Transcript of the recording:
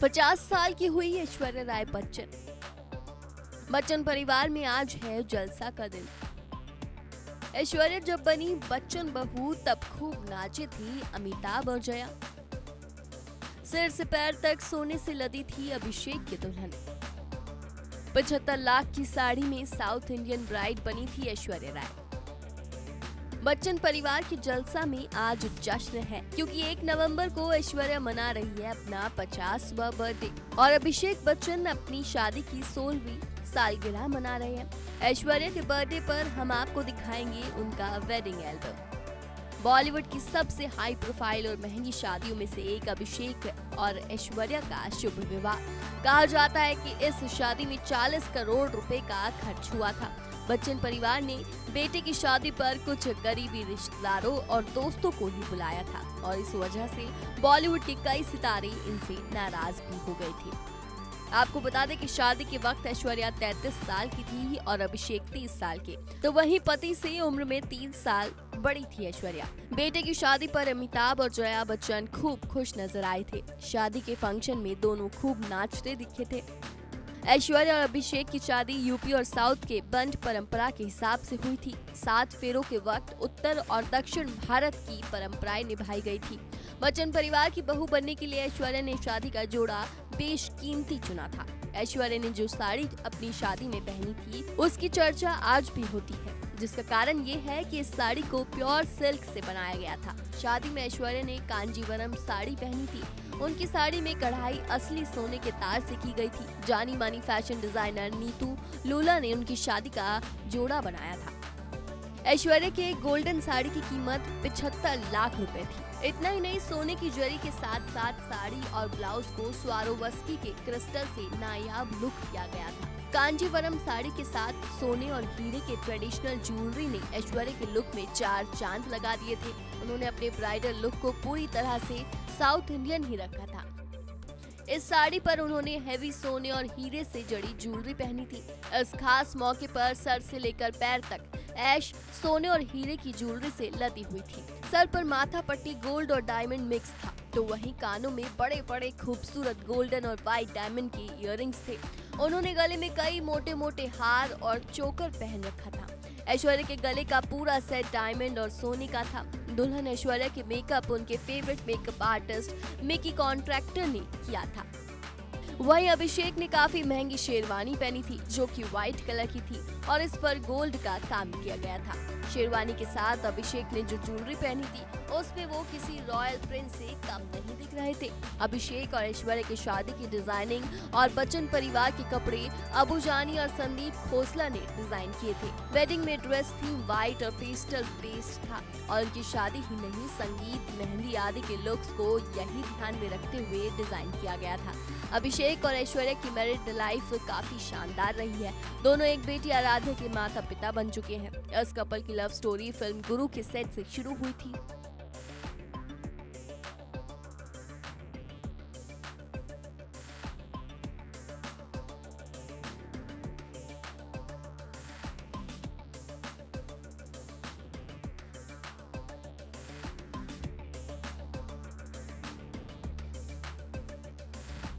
50 साल की हुई ऐश्वर्या राय बच्चन। बच्चन परिवार में आज है जलसा का दिन। ऐश्वर्या जब बनी बच्चन बहू तब खूब नाचे थी अमिताभ और जया। सिर से पैर तक सोने से लदी थी अभिषेक की दुल्हन। 75 लाख की साड़ी में साउथ इंडियन ब्राइड बनी थी ऐश्वर्या राय। बच्चन परिवार के जलसा में आज जश्न है क्योंकि 1 नवंबर को ऐश्वर्या मना रही है अपना 50वां बर्थडे और अभिषेक बच्चन अपनी शादी की 16वीं सालगिरह मना रहे हैं। ऐश्वर्या के बर्थडे पर हम आपको दिखाएंगे उनका वेडिंग एल्बम। बॉलीवुड की सबसे हाई प्रोफाइल और महंगी शादियों में से एक अभिषेक और ऐश्वर्या का शुभ विवाह। कहा जाता है कि इस शादी में 40 करोड़ रुपए का खर्च हुआ था। बच्चन परिवार ने बेटे की शादी पर कुछ करीबी रिश्तेदारों और दोस्तों को ही बुलाया था और इस वजह से बॉलीवुड के कई सितारे इनसे नाराज भी हो गए थे। आपको बता दें कि शादी के वक्त ऐश्वर्या 33 साल की थी और अभिषेक 30 साल के, तो वहीं पति से उम्र में 3 साल बड़ी थी ऐश्वर्या। बेटे की शादी पर अमिताभ और जया बच्चन खूब खुश नजर आए थे। शादी के फंक्शन में दोनों खूब नाचते दिखे थे। ऐश्वर्या और अभिषेक की शादी यूपी और साउथ के बंट परंपरा के हिसाब से हुई थी। 7 फेरों के वक्त उत्तर और दक्षिण भारत की परंपराएं निभाई गई थी। बच्चन परिवार की बहू बनने के लिए ऐश्वर्या ने शादी का जोड़ा बेशकीमती चुना था। ऐश्वर्या ने जो साड़ी अपनी शादी में पहनी थी उसकी चर्चा आज भी होती है, जिसका कारण ये है कि इस साड़ी को प्योर सिल्क से बनाया गया था। शादी में ऐश्वर्या ने कांजीवरम साड़ी पहनी थी। उनकी साड़ी में कढ़ाई असली सोने के तार से की गई थी। जानी मानी फैशन डिजाइनर नीतू लूला ने उनकी शादी का जोड़ा बनाया था। ऐश्वर्या के गोल्डन साड़ी की कीमत 75 लाख रुपए थी। इतना ही नहीं, सोने की जरी के साथ साथ साड़ी और ब्लाउज को स्वारोवस्की के क्रिस्टल से नायाब लुक किया गया था। कांजीवरम साड़ी के साथ सोने और हीरे के ट्रेडिशनल ज्वेलरी ने ऐश्वर्या के लुक में 4 चांद लगा दिए थे। उन्होंने अपने ब्राइडल लुक को पूरी तरह से साउथ इंडियन ही रखा था। इस साड़ी पर उन्होंने हेवी सोने और हीरे से जड़ी ज्वेलरी पहनी थी। इस खास मौके पर सर से लेकर पैर तक ऐश सोने और हीरे की ज्वेलरी से लदी हुई थी। सर पर माथा पट्टी गोल्ड और डायमंड मिक्स था, तो वहीं कानों में बड़े बड़े खूबसूरत गोल्डन और व्हाइट डायमंड के इयररिंग्स थे। उन्होंने गले में कई मोटे मोटे हार और चोकर पहन रखा था। ऐश्वर्या के गले का पूरा सेट डायमंड और सोने का था। दुल्हन ऐश्वर्या के मेकअप उनके favourite makeup artist Mickey contractor ने किया था। वहीं अभिषेक ने काफी महंगी शेरवानी पहनी थी जो कि व्हाइट कलर की थी और इस पर गोल्ड का काम किया गया था। शेरवानी के साथ अभिषेक ने जो ज्वेलरी पहनी थी उसमें वो किसी रॉयल प्रिंस से कम नहीं दिख रहे थे। अभिषेक और ऐश्वर्या की शादी की डिजाइनिंग और बच्चन परिवार के कपड़े अबू जानी और संदीप खोसला ने डिजाइन किए थे। वेडिंग में ड्रेस थीम व्हाइट और पेस्टल बेस्ड था और उनकी शादी ही नहीं, संगीत, मेहंदी आदि के लुक्स को यही ध्यान में रखते हुए डिजाइन किया गया था। अभिषेक और ऐश्वर्या की मैरिड लाइफ काफी शानदार रही है। दोनों एक बेटी आराध्या के माता पिता बन चुके हैं। इस कपल की लव स्टोरी फिल्म गुरु के सेट से शुरू हुई थी।